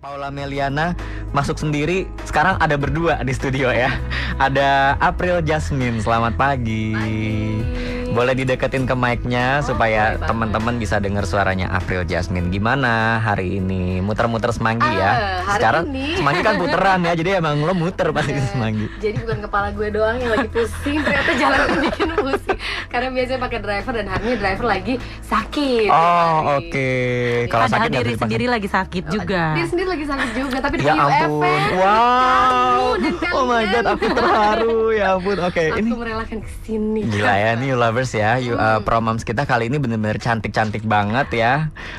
Paula Meliana masuk sendiri, sekarang ada berdua di studio ya. Ada April Jasmine, selamat pagi. Boleh dideketin ke mic-nya supaya teman-teman bisa dengar suaranya April Jasmine. Gimana hari ini? Muter-muter Semanggi ya? Sekarang ini Semanggi kan puteran ya, jadi emang lo muter pasti di Semanggi. Jadi bukan kepala gue doang yang lagi pusing, ternyata jalan bikin pusing. Karena biasanya pakai driver dan hari ini driver lagi sakit. Oh oke. Kalau sakit diri sendiri lagi sakit juga. Diri sendiri lagi sakit juga, tapi ya ampun. Wow. Oh my god, aku terharu ya ampun. Oke, ini aku merelakan kesini. Gila ya, nih lovers ya, Promoms kita kali ini bener-bener cantik-cantik banget ya.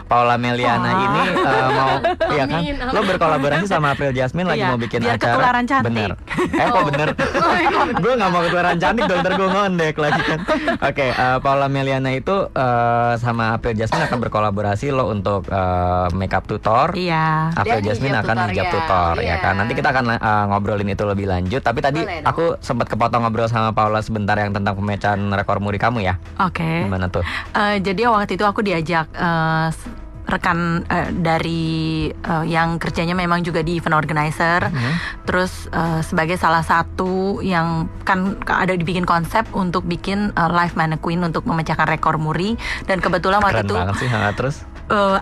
Paula Meliana ini mau, ya kan? Lo berkolaborasi sama April Jasmine lagi mau bikin biar acara. Ketularan cantik. Bener. Kok bener? Gue nggak mau ketularan cantik dong, ntar gue ngondek lagi kan. Oke, Paula Meliana itu sama April Jasmine akan berkolaborasi lo untuk makeup tutor. Iya. April Jasmine akan hijab tutor ya kan. Nanti kita akan ngobrolin itu lebih lanjut. Tapi tadi aku sempat kepotong ngobrol sama Paula sebentar yang tentang pemecahan rekor muri kamu ya. Oke. Gimana tuh? Jadi waktu itu aku diajak rekan dari yang kerjanya memang juga di event organizer, terus sebagai salah satu yang kan ada dibikin konsep untuk bikin live mannequin untuk memecahkan rekor muri, dan kebetulan waktu itu banget sih, terus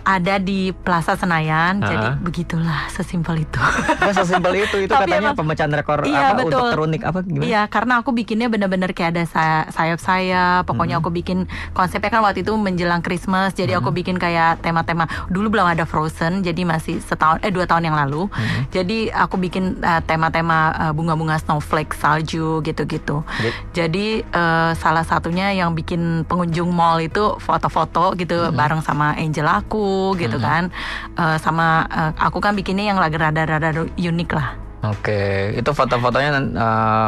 ada di Plaza Senayan, jadi begitulah, sesimpel itu. Sesimpel itu katanya pemecahan rekor iya, apa betul. untuk terunik apa gimana? Iya, karena aku bikinnya benar-benar kayak ada sayap-sayap. Pokoknya aku bikin konsepnya kan waktu itu menjelang Christmas, jadi aku bikin kayak tema-tema. Dulu belum ada Frozen, jadi masih 2 tahun yang lalu. Jadi aku bikin tema-tema bunga-bunga snowflake, salju gitu-gitu. Jadi salah satunya yang bikin pengunjung mall itu foto-foto gitu bareng sama Angel aku gitu kan, sama aku kan bikinnya yang lagi rada-rada unik lah. Oke, itu foto-fotonya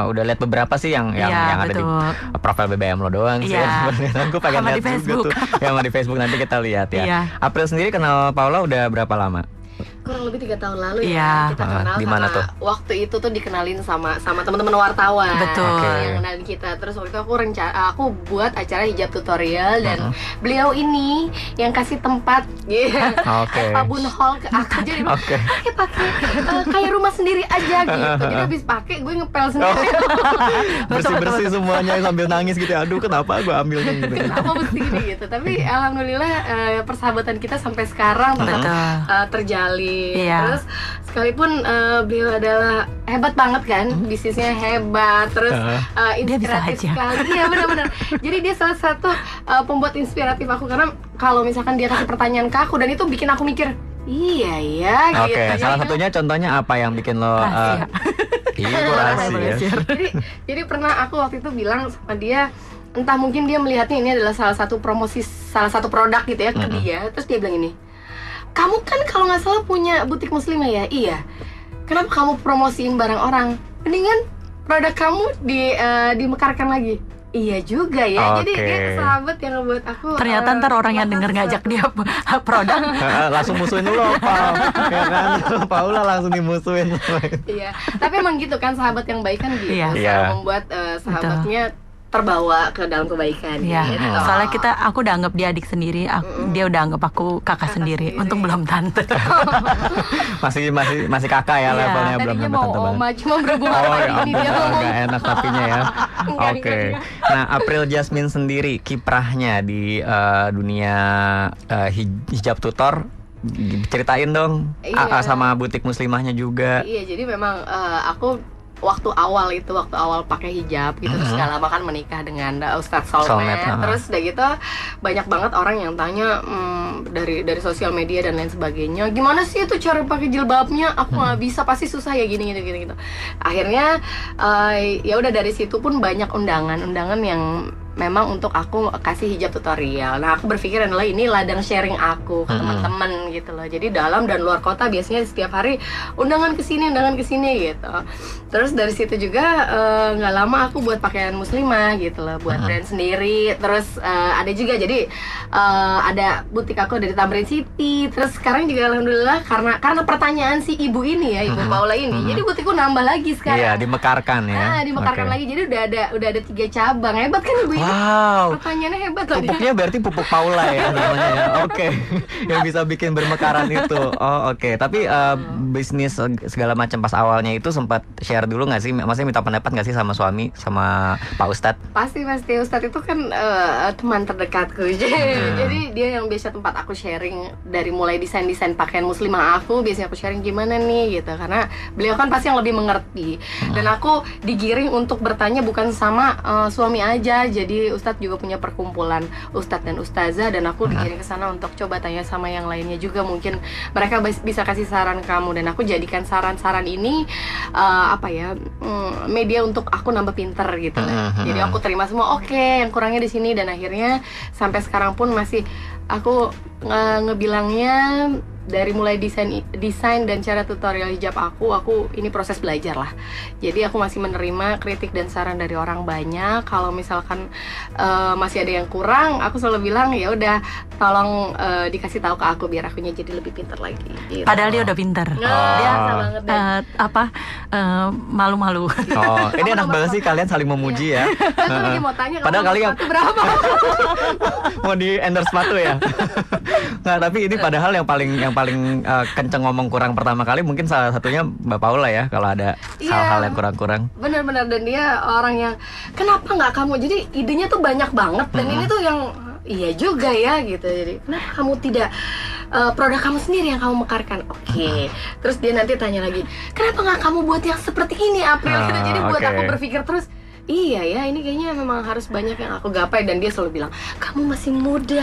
udah lihat beberapa sih yang ada di profil BBM lo doang sih. Aku pengen lihat di Facebook tuh. Sama di Facebook nanti kita lihat ya. April sendiri kenal Paula udah berapa lama? Kurang lebih 3 tahun lalu ya. Kita kenal dimana tuh? Waktu itu tuh dikenalin sama teman-teman wartawan. Betul. Yang kenalin kita. Terus waktu itu aku buat acara hijab tutorial dan beliau ini yang kasih tempat Pabun Hall ke aku, jadi pakai kayak rumah sendiri aja gitu. Jadi habis pakai gue ngepel sendiri. Bersih-bersih semuanya sambil nangis gitu. Aduh, kenapa gue ambil gitu. Kenapa mesti gini gitu. Tapi alhamdulillah persahabatan kita sampai sekarang tetap terjalin. Terus sekalipun beliau adalah hebat banget kan, bisnisnya hebat, terus inspiratif sekali. Iya benar-benar. Jadi dia salah satu pembuat inspiratif aku, karena kalau misalkan dia kasih pertanyaan ke aku dan itu bikin aku mikir, iya ya. Oke, salah satunya contohnya apa yang bikin lo? Iya, rahasia. Jadi pernah aku waktu itu bilang sama dia, entah mungkin dia melihatnya ini adalah salah satu promosi salah satu produk gitu ya ke dia, terus dia bilang ini, kamu kan kalau nggak salah punya butik muslimah ya? Iya. Kenapa kamu promosiin barang orang? Mendingan produk kamu dimekarkan lagi. Iya juga ya. Jadi dia sahabat yang ngebuat aku. Ternyata ntar orang yang denger ngajak dia produk langsung musuhin lo, ya kan? Paula langsung dimusuhin. Iya. Tapi emang gitu kan, sahabat yang baik kan gitu. Membuat sahabatnya terbawa ke dalam kebaikan. Iya. Soalnya aku udah anggap dia adik sendiri, dia udah anggap aku kakak sendiri. Untung belum tante. masih kakak ya levelnya, belum sampai tante banget. Cuma berhubung ini dia agak enak tapinya ya. Oke. Nah, April Jasmine sendiri kiprahnya di dunia hijab tutor, ceritain dong. Sama butik muslimahnya juga. Iya, jadi memang aku waktu awal pakai hijab gitu, terus gak lama kan menikah dengan Ustadz Solmed. Terus udah gitu banyak banget orang yang tanya dari sosial media dan lain sebagainya, gimana sih itu cara pakai jilbabnya? Aku nggak bisa, pasti susah ya gini. Akhirnya ya udah, dari situ pun banyak undangan yang memang untuk aku kasih hijab tutorial. Nah, aku berpikir adalah ini ladang sharing aku ke teman-teman gitu loh. Jadi dalam dan luar kota biasanya setiap hari undangan kesini gitu. Terus dari situ juga nggak lama aku buat pakaian muslimah gitu loh, buat brand sendiri. Terus ada juga, jadi ada butik aku dari Tamrin City. Terus sekarang juga alhamdulillah karena pertanyaan si ibu ini ya, Ibu Paula ini, jadi butikku nambah lagi sekarang. Iya, dimekarkan ya. Dimekarkan lagi. Jadi udah ada 3 cabang. Hebat kan ibu ini? Wow. Pertanyaannya hebat loh dia. Pupuknya berarti pupuk Paula ya namanya ya. Oke. Yang bisa bikin bermekaran itu. Oh, oke. Tapi bisnis segala macam pas awalnya itu sempat share dulu nggak sih? Maksudnya minta pendapat nggak sih sama suami, sama Pak Ustadz? Pasti Ustadz itu kan teman terdekatku. Jadi dia yang biasa tempat aku sharing dari mulai desain pakaian muslimah aku, biasanya aku sharing gimana nih gitu, karena beliau kan pasti yang lebih mengerti. Dan aku digiring untuk bertanya bukan sama suami aja. Jadi Ustadz juga punya perkumpulan Ustadz dan Ustazah, dan aku digiring ke sana untuk coba tanya sama yang lainnya juga, mungkin mereka bisa kasih saran kamu. Dan aku jadikan saran-saran ini media untuk aku nambah pinter gitu. Jadi aku terima semua, oke, yang kurangnya di sini. Dan akhirnya sampai sekarang pun masih aku ngebilangnya dari mulai desain dan cara tutorial hijab aku ini proses belajar lah. Jadi aku masih menerima kritik dan saran dari orang banyak. Kalau misalkan masih ada yang kurang, aku selalu bilang ya udah tolong dikasih tahu ke aku biar akunya jadi lebih pintar lagi gitu. Padahal dia udah pintar. Biasa banget deh. Malu-malu. Oh, ini enak banget sih kalian saling memuji ya. Lagi mau tanya padahal kalian berapa? mau di endorse sepatu ya. Nggak, tapi ini padahal yang paling kenceng ngomong kurang pertama kali mungkin salah satunya Mbak Paula ya, kalau ada hal-hal yang kurang-kurang. Benar-benar, dan dia orang yang kenapa nggak kamu, jadi idenya tuh banyak banget, dan ini tuh yang iya juga ya gitu. Jadi kenapa kamu tidak produk kamu sendiri yang kamu mekarkan? Oke. Terus dia nanti tanya lagi, kenapa nggak kamu buat yang seperti ini, April? Gitu. Jadi buat aku berpikir terus, iya ya, ini kayaknya memang harus banyak yang aku gapai. Dan dia selalu bilang, kamu masih muda.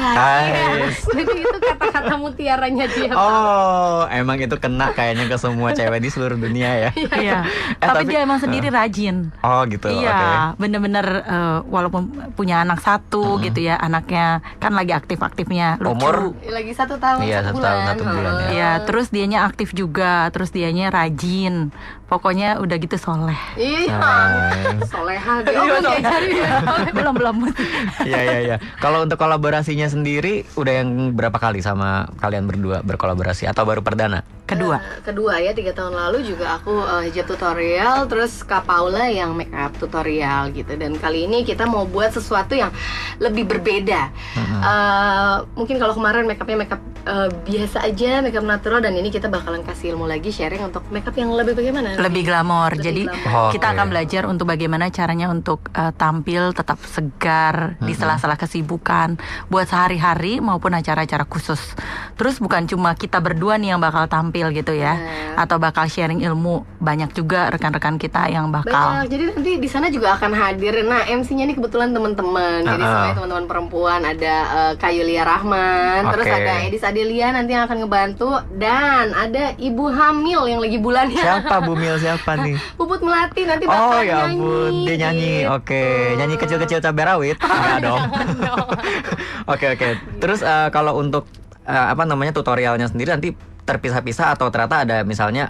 Jadi itu kata-kata mutiaranya dia. Oh, emang itu kena kayaknya ke semua cewek di seluruh dunia ya. Iya. Tapi dia emang sendiri rajin. Oh gitu. Iya, bener-bener walaupun punya anak satu gitu ya, anaknya kan lagi aktif-aktifnya, lucu. Umur? Lagi 1 tahun, iya, 1 tahun 1 bulan ya. Iya, terus dianya aktif juga, terus dianya rajin. Pokoknya udah gitu soleh. Iya, soleha dia. Belum. Iya. Kalau untuk kolaborasinya sendiri udah yang berapa kali sama kalian berdua berkolaborasi atau baru perdana? Kedua ya, 3 tahun lalu juga aku hijab tutorial, terus Kak Paula yang make up tutorial gitu. Dan kali ini kita mau buat sesuatu yang lebih berbeda. Mungkin kalau kemarin make up biasa aja, make up natural, dan ini kita bakalan kasih ilmu lagi, sharing untuk make up yang lebih bagaimana? Lebih glamor. Jadi glamor. kita akan belajar untuk bagaimana caranya untuk tampil tetap segar di sela-sela kesibukan buat sehari-hari maupun acara-acara khusus. Terus bukan cuma kita berdua nih yang bakal tampil gitu ya, atau bakal sharing ilmu, banyak juga rekan-rekan kita yang bakal. Banyak. Jadi nanti di sana juga akan hadir. Nah, MC-nya ini kebetulan teman-teman. Jadi semuanya teman-teman perempuan, ada Kak Yulia Rahman, terus ada Edis Adelia nanti yang akan ngebantu, dan ada ibu hamil yang lagi bulannya. Siapa Bu Mil, siapa nih? Puput Melati nanti bakal nyanyi. Oh ya ampun, dia nyanyi. Gitu. Oke. Nyanyi kecil-kecil cabai rawit. Enggak dong. Oke. Terus kalau untuk tutorialnya sendiri nanti terpisah-pisah atau ternyata ada misalnya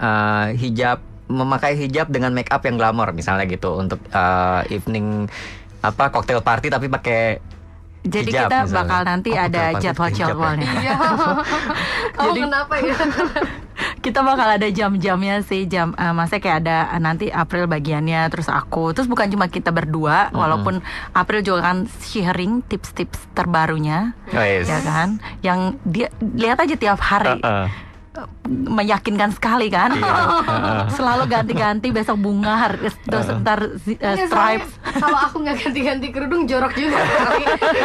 memakai hijab dengan make up yang glamor misalnya gitu untuk evening cocktail party tapi pakai jadi hijab, kita misalnya. bakal nanti ada jadwal-jadwalnya. Jadi kenapa ya? Kita bakal ada jam-jamnya sih, maksudnya kayak ada nanti April bagiannya, terus aku, terus bukan cuma kita berdua, walaupun April juga kan sharing tips-tips terbarunya, ya kan, yang dia lihat aja tiap hari. Meyakinkan sekali kan. Selalu ganti-ganti, besok bunga, ntar stripes. Kalau aku nggak ganti-ganti kerudung jorok juga.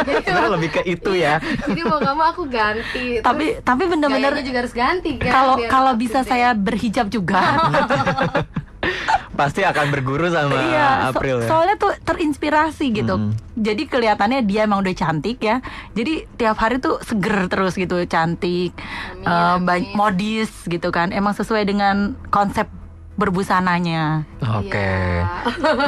Jadi lebih ke itu ya. Jadi mau nggak mau aku ganti. Tapi bener-bener juga harus ganti kan. Kalau bisa saya berhijab juga. Pasti akan berguru sama April ya. Soalnya tuh terinspirasi gitu. Jadi kelihatannya dia emang udah cantik ya. Jadi tiap hari tuh seger terus gitu, cantik, modis gitu kan. Emang sesuai dengan konsep berbusananya. Oke.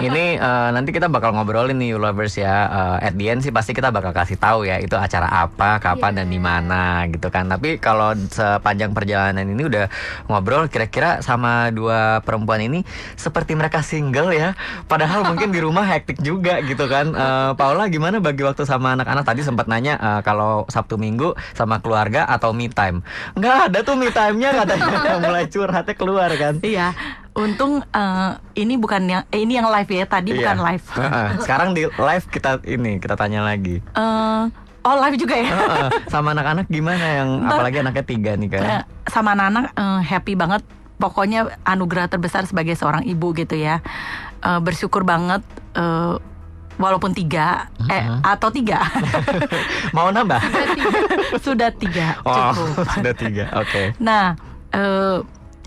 Ini nanti kita bakal ngobrolin nih lovers ya. At the end sih pasti kita bakal kasih tahu ya itu acara apa, kapan dan di mana gitu kan. Tapi kalau sepanjang perjalanan ini udah ngobrol kira-kira sama dua perempuan ini seperti mereka single ya. Padahal mungkin di rumah hektik juga gitu kan. Paula gimana bagi waktu sama anak-anak? Tadi sempat nanya kalau Sabtu Minggu sama keluarga atau me time. Nggak ada tuh me time-nya katanya. Mulai curhatnya keluar kan. Iya. Untung ini bukan ini yang live ya, tadi bukan live. Sekarang di live kita tanya lagi. Oh live juga ya. Sama anak-anak gimana yang apalagi anaknya 3 nih kan? Sama anak-anak happy banget. Pokoknya anugerah terbesar sebagai seorang ibu gitu ya. Bersyukur banget. Walaupun 3 atau 3. Mau nambah? Sudah 3 cukup. Sudah 3, oke. Nah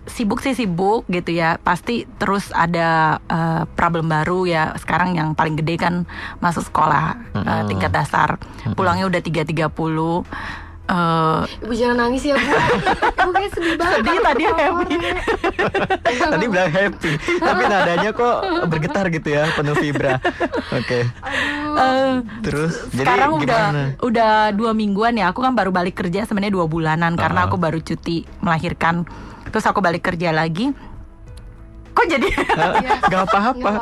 sibuk sih sibuk gitu ya. Pasti terus ada problem baru ya. Sekarang yang paling gede kan masuk sekolah tingkat dasar. Pulangnya udah 3.30. Ibu jangan nangis ya Bu. Ibu kayak sedih banget. Sedih tadi happy. Tadi bilang happy, tapi nadanya kok bergetar gitu ya, penuh vibra. Oke. Terus sekarang jadi udah 2 mingguan ya. Aku kan baru balik kerja sebenarnya 2 bulanan karena aku baru cuti melahirkan. Terus aku balik kerja lagi. Kok jadi gak apa-apa.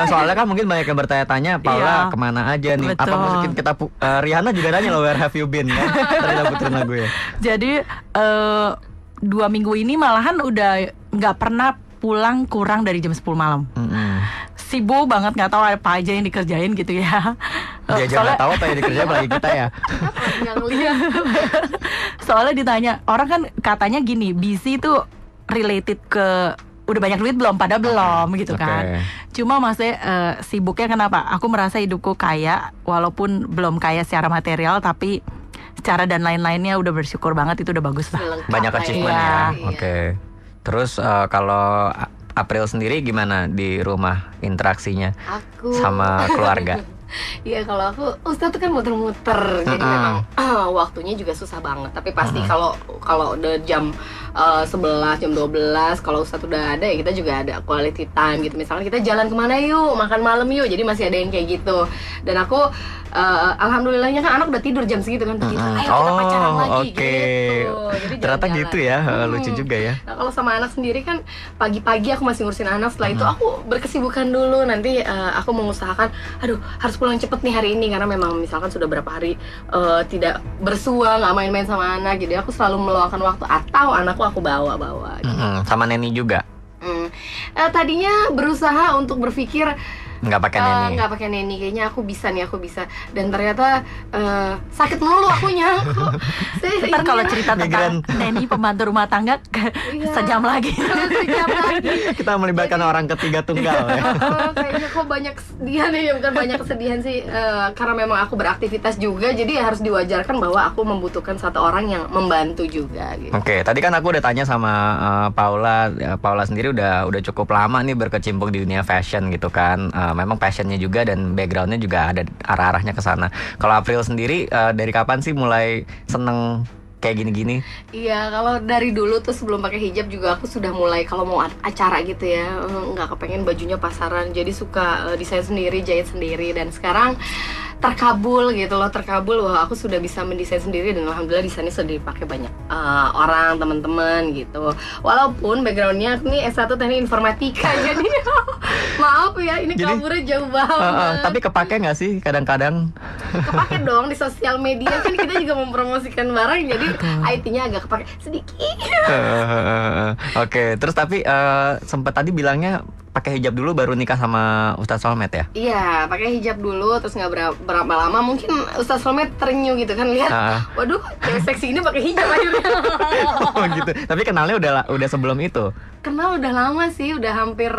Soalnya kan mungkin banyak yang bertanya-tanya Paula kemana aja nih. Betul. Apa mungkin kita Rihanna juga nanya loh, where have you been kan. Tadi kita puterin lagu ya. Jadi 2 minggu ini malahan udah gak pernah pulang kurang dari jam 10 malam. Sibuk banget, gak tahu apa aja yang dikerjain gitu ya. Dia aja gak tahu apa yang dikerjain apalagi kita ya. Soalnya ditanya, orang kan katanya gini, busy itu related ke udah banyak duit belum, pada belum gitu kan. Cuma maksudnya sibuknya kenapa? Aku merasa hidupku kaya, walaupun belum kaya secara material, tapi secara dan lain-lainnya udah bersyukur banget, itu udah bagus lah. Banyak achievement ya. Oke. Terus kalau April sendiri gimana di rumah interaksinya sama keluarga? Iya kalau aku Ustadz tuh kan muter-muter, jadi memang waktunya juga susah banget. Tapi pasti kalau udah jam 11, jam 12, kalau Ustadz udah ada ya kita juga ada quality time gitu. Misalnya kita jalan kemana yuk, makan malam yuk, jadi masih ada yang kayak gitu. Dan aku alhamdulillahnya kan anak udah tidur jam segitu kan, begitu ayo kita pacaran lagi gitu. Jadi ternyata gitu ya, lucu juga ya. Nah kalau sama anak sendiri kan pagi-pagi aku masih ngurusin anak, setelah itu aku berkesibukan dulu. Nanti aku mengusahakan, aduh harus pulang cepet nih hari ini, karena memang misalkan sudah berapa hari tidak bersua, nggak main-main sama anak, jadi aku selalu meluangkan waktu, atau anakku aku bawa gitu. Sama Neni juga? Tadinya berusaha untuk berpikir nggak pakai neni, kayaknya aku bisa, dan ternyata sakit melulu akunya. Ntar kalau cerita tentang Neni pembantu rumah tangga sejam lagi. Kita melibatkan orang ketiga tunggal ya. Kayaknya kok banyak kesedihan ya, bukan banyak kesedihan sih, karena memang aku beraktivitas juga, jadi harus diwajarkan bahwa aku membutuhkan satu orang yang membantu juga gitu. Oke, tadi kan aku udah tanya sama Paula. Paula sendiri udah cukup lama nih berkecimpung di dunia fashion gitu kan. Memang passionnya juga dan backgroundnya juga ada arah-arahnya ke sana. Kalau April sendiri dari kapan sih mulai seneng kayak gini-gini? Iya, kalau dari dulu tuh sebelum pakai hijab juga aku sudah mulai kalau mau acara gitu ya, nggak kepengen bajunya pasaran, jadi suka desain sendiri, jahit sendiri, dan sekarang terkabul gitu loh, wah aku sudah bisa mendesain sendiri, dan alhamdulillah desainnya sudah dipakai banyak orang, teman-teman gitu. Walaupun backgroundnya aku nih S1 teknik informatika, jadi maaf ya ini kaburnya jauh banget. Tapi kepake nggak sih kadang-kadang? Kepake dong, di sosial media kan kita juga mempromosikan barang, jadi IT-nya agak kepake sedikit. Oke, terus tapi sempat tadi bilangnya pakai hijab dulu baru nikah sama Ustadz Solmed ya? Iya, pakai hijab dulu, terus nggak berapa lama mungkin Ustadz Solmed terenyuh gitu kan, lihat, waduh, cewek seksi ini pakai hijab akhirnya. Oh gitu. Tapi kenalnya udah sebelum itu? Kenal udah lama sih, udah hampir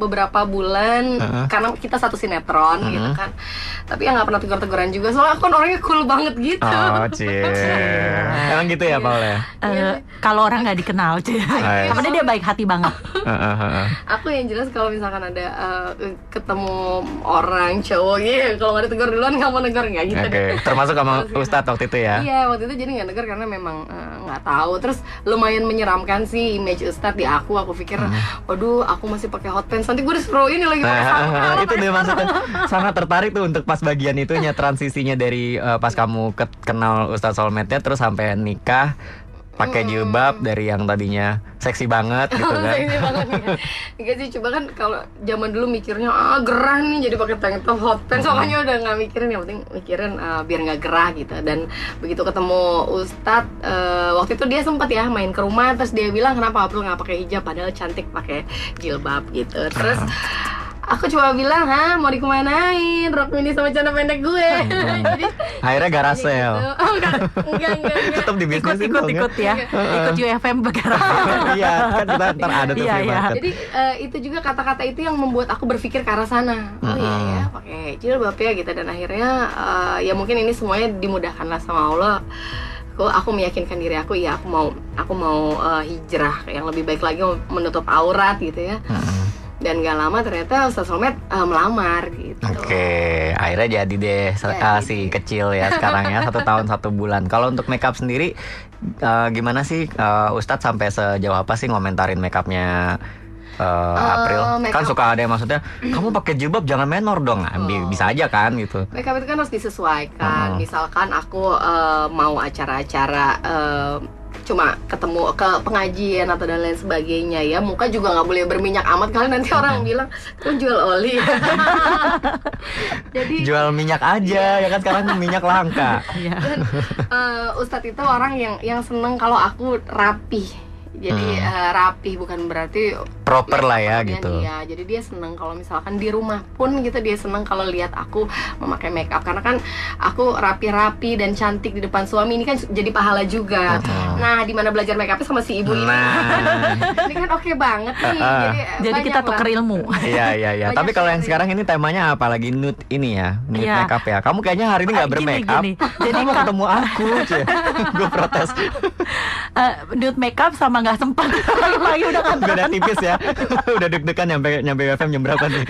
beberapa bulan, karena kita satu sinetron gitu kan. Tapi ya nggak pernah tegur-teguran juga, soalnya aku kan orangnya cool banget gitu. Oh emang gitu ya Paul ya? Kalau orang nggak dikenal, karena dia baik hati banget. Aku yang jelas kalau misalkan ada ketemu orang cowok gitu, kalau nggak ditegur duluan nggak mau negur, nggak gitu. Termasuk sama Ustadz waktu itu ya? Iya, waktu itu jadi nggak negur karena memang nggak tahu. Terus lumayan menyeramkan sih image Ustadz di aku pikir, waduh aku masih pakai hot pants, nanti gue disuruh ini lagi pakai sarung. Itu dia maksudnya, sangat tertarik tuh untuk pas bagian itunya, transisinya dari pas kamu kenal Ustadz Solmednya terus sampai nikah. pakai jilbab dari yang tadinya seksi banget gitu kan. Seksi banget ya. Enggak sih, coba kan kalau zaman dulu mikirnya gerah nih jadi pakai tank top hot pants, soalnya udah nggak mikirin, yang penting mikirin biar nggak gerah gitu. Dan begitu ketemu Ustadz, waktu itu dia sempat ya main ke rumah, terus dia bilang kenapa April nggak pakai hijab padahal cantik pakai jilbab gitu. Terus aku cuma bilang, mau dikemanain rok mini sama celana pendek gue. Jadi akhirnya garasel. gitu. Oh, enggak. Tetap di bisnis Ikut ya. Ikut UFM bergerak. Iya, kan kita ntar ada tuh free market. Jadi itu juga kata-kata itu yang membuat aku berpikir ke arah sana. Oh iya ya, pakai jilbab ya gitu. Dan akhirnya ya mungkin ini semuanya dimudahkan lah sama Allah. Aku meyakinkan diri aku, ya aku mau hijrah yang lebih baik lagi, menutup aurat gitu ya. Dan gak lama ternyata Ustaz Solmed melamar gitu. Oke, akhirnya jadi deh si kecil ya sekarang ya, 1 tahun 1 bulan. Kalau untuk makeup sendiri gimana sih Ustadz sampai sejauh apa sih ngomentarin makeupnya April? Kan suka ada yang maksudnya kamu pakai jilbab jangan menor dong, bisa aja kan gitu. Makeup itu kan harus disesuaikan. Misalkan aku mau acara-acara cuma ketemu ke pengajian atau dan lain sebagainya ya, muka juga nggak boleh berminyak amat, kalian nanti orang bilang kan jual oli. Jadi jual minyak aja ya kan, sekarang minyak langka. Dan Ustadz itu orang yang seneng kalau aku rapih. Jadi rapih bukan berarti proper lah ya gitu. Iya, jadi dia seneng kalau misalkan di rumah pun gitu, dia seneng kalau lihat aku memakai make up, karena kan aku rapi-rapi dan cantik di depan suami, ini kan jadi pahala juga. Nah, di mana belajar make upnya sama si ibu ini. Ini kan oke banget nih. Jadi kita tukar ilmu. Iya. Tapi kalau yang sekarang ini temanya apa lagi, nude ini ya, nude make up ya. Kamu kayaknya hari ini nggak bermake up. Jadi mau ketemu aku, gue protes. Nude make up sama nggak sempat. Lagi udah kantoran. Beda tipis ya. Udah deg-degan nyampe FM jam berapa nih.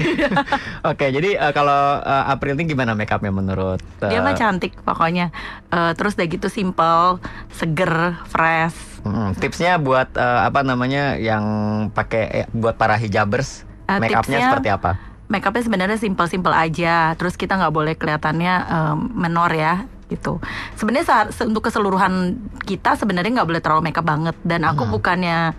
Oke, jadi kalau April ini gimana make upnya menurut dia mah cantik pokoknya. Terus udah gitu simple, seger, fresh. Tipsnya buat apa namanya yang pakai buat para hijabers, make upnya seperti apa? Make upnya sebenarnya simple aja. Terus kita nggak boleh kelihatannya menor ya gitu. Sebenarnya untuk keseluruhan kita sebenarnya nggak boleh terlalu make up banget. Dan aku bukannya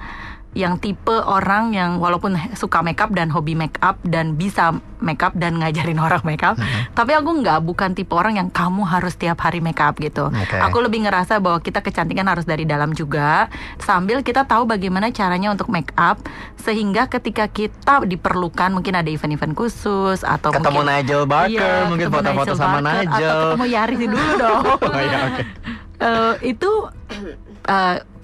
yang tipe orang yang walaupun suka make up dan hobi make up dan bisa make up dan ngajarin orang make up, tapi aku bukan tipe orang yang kamu harus tiap hari make up gitu. Aku lebih ngerasa bahwa kita kecantikan harus dari dalam juga, sambil kita tahu bagaimana caranya untuk make up, sehingga ketika kita diperlukan, mungkin ada event-event khusus atau ketemu mungkin Nigel Barker, mungkin foto-foto sama Nigel, atau ketemu Yaris dulu dong. Itu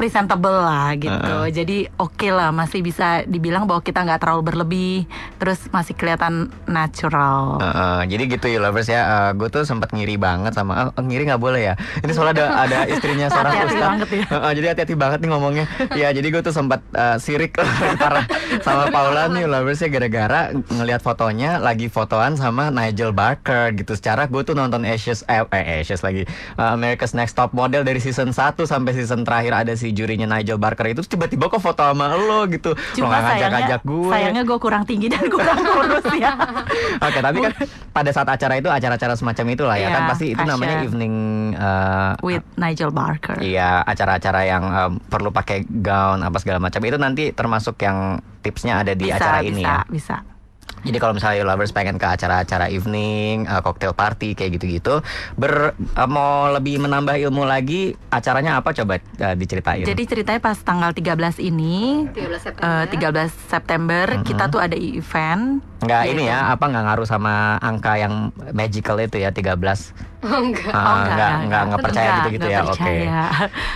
presentable lah gitu. Jadi oke lah, masih bisa dibilang bahwa kita nggak terlalu berlebih, terus masih kelihatan natural. Jadi gitu ya lovers ya. Gue tuh sempat ngiri banget sama ngiri nggak boleh ya. Ini soalnya ada istrinya seorang ustadz. Jadi hati-hati banget nih ngomongnya. Ya jadi gue tuh sempat sirik parah sama Paula nih lovers ya, gara-gara ngelihat fotonya lagi fotoan sama Nigel Barker gitu. Secara gue tuh nonton Ashes lagi, America's Next Top Model dari season 1 sampai season terakhir ada si jurinya Nigel Barker itu, tiba-tiba kok foto sama lo gitu. Cuma lo ngajak-ngajak gue. Sayangnya gue kurang tinggi dan kurang kurus ya. Oke, tapi kan pada saat acara itu, acara-acara semacam itulah ya kan, pasti itu namanya evening with Nigel Barker. Iya, acara-acara yang perlu pakai gown apa segala macam itu nanti termasuk yang tipsnya ada di acara ini ya. Bisa. Jadi kalau misalnya lovers pengen ke acara-acara evening, cocktail party kayak gitu-gitu, mau lebih menambah ilmu lagi, acaranya apa coba diceritain? Jadi ceritanya pas tanggal 13 ini, 13 September kita tuh ada event. Enggak ini ya, apa nggak ngaruh sama angka yang magical itu ya 13? Enggak percaya gitu ya. Oke.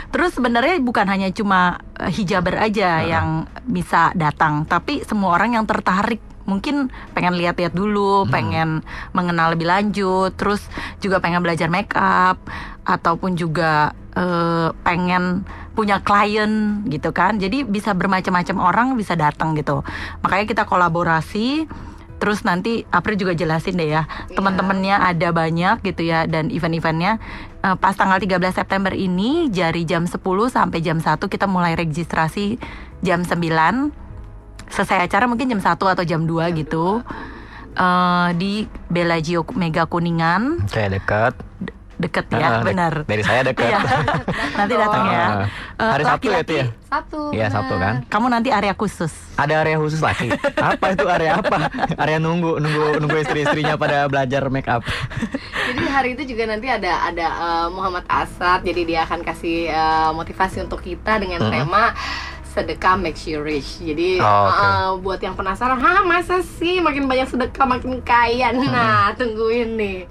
Terus sebenarnya bukan hanya cuma hijaber aja yang bisa datang, tapi semua orang yang tertarik, mungkin pengen lihat-lihat dulu, pengen mengenal lebih lanjut, terus juga pengen belajar make up, ataupun juga pengen punya klien gitu kan. Jadi bisa bermacam-macam orang bisa datang gitu. Makanya kita kolaborasi. Terus nanti April juga jelasin deh ya, teman-temannya ada banyak gitu ya, dan event-eventnya pas tanggal 13 September ini dari jam 10 sampai jam 1 kita mulai registrasi jam 9. Selesai acara mungkin jam 1 atau jam 2 gitu. Di Bellagio Mega Kuningan. Kayak dekat. deket ya, benar. Dari saya deket. Iya. Nanti datang ya. Hari Sabtu ya itu ya? Sabtu. Iya, Sabtu kan. Kamu nanti area khusus. Ada area khusus lagi. Apa itu area apa? Area nunggu istri-istrinya pada belajar make up. Jadi hari itu juga nanti ada Muhammad Asad. Jadi dia akan kasih motivasi untuk kita dengan tema sedekah makes you rich. Jadi buat yang penasaran, masa sih makin banyak sedekah makin kaya? Nah, tungguin nih.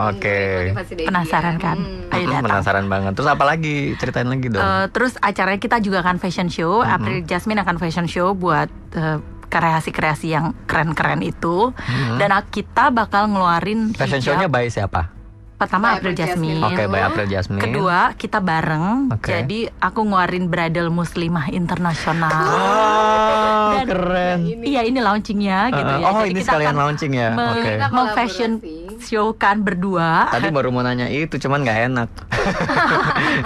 Oke. Penasaran kan? Ayo datang. Penasaran banget. Terus apa lagi? Ceritain lagi dong. Terus acaranya kita juga akan fashion show. April Jasmine akan fashion show buat kreasi-kreasi yang keren-keren itu. Dan kita bakal ngeluarin Fashion show-nya by siapa? Pertama April Jasmine. Oke, by April Jasmine. Kedua kita bareng. Oke. Jadi aku ngeluarin bridal muslimah internasional. Wow, Dan keren. Iya, ini launchingnya gitu ya. Oh, Jadi ini kita sekalian akan launching ya. Oke. Fashion show kan berdua. Tadi baru mau nanya itu, cuman nggak enak.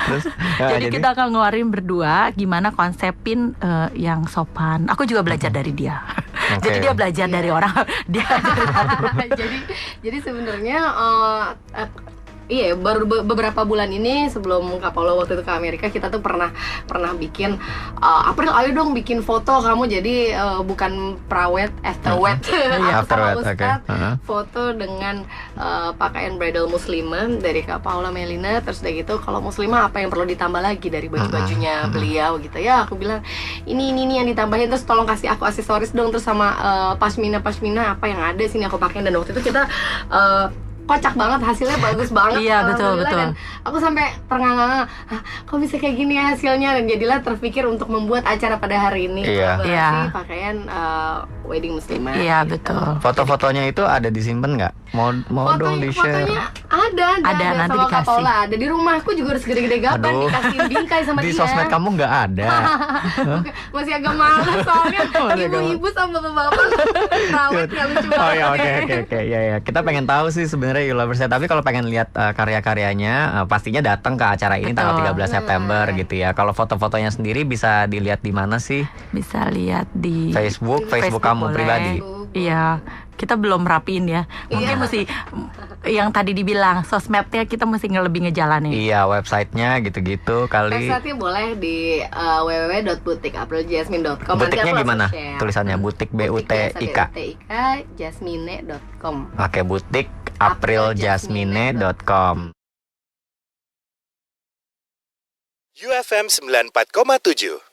Terus, jadi kita akan ngeluarin berdua gimana konsepin yang sopan. Aku juga belajar dari dia. Oke. Jadi dia belajar dari orang. Dia jadi sebenarnya iya, baru beberapa bulan ini sebelum Kak Paula waktu itu ke Amerika, kita tuh pernah bikin April, ayo dong bikin foto kamu jadi bukan prawet, afterwet. Afterwet, oke. Foto dengan pakaian bridal muslimah dari Kak Paula Melina. Terus udah gitu, kalau muslimah apa yang perlu ditambah lagi dari baju-bajunya beliau gitu ya. Aku bilang ini yang ditambahin, terus tolong kasih aku aksesoris dong, terus sama pashmina apa yang ada sini aku pakai. Dan waktu itu kita kocak banget, hasilnya bagus banget. Iya, betul. Dan aku sampai ternganga-nganga, kok bisa kayak gini ya hasilnya. Dan jadilah terpikir untuk membuat acara pada hari ini. Iya. Pakaian wedding muslimah. Iya, gitu. betul. Foto-fotonya itu ada disimpan nggak? Mau dong di-share. Fotonya ada nanti sama Kak dikasih. Paula. Ada di rumahku juga harus gede-gede gaban. Aduh. Dikasih bingkai sama Di dia. sosmed kamu nggak ada. Masih agak malas soalnya ibu-ibu sama bapak-bapak rawat nggak lucu banget. Oh ya, oke. Ya. Kita pengen tahu sih sebenarnya Youloversnya. Tapi kalau pengen lihat karya-karyanya, pastinya datang ke acara ini tanggal 13 September gitu ya. Kalau foto-fotonya sendiri bisa dilihat di mana sih? Bisa lihat di Facebook kamu boleh. pribadi. Iya, kita belum rapiin ya. Mungkin mesti yang tadi dibilang sosmednya kita mesti lebih ngejalanin. Iya, websitenya gitu-gitu kali. Websitenya boleh di www.butikapriljasmine.com. Butiknya gimana? Tulisannya butik BUTIK. jasmine.com. Oke, butik apriljasmine.com. UFM 94,7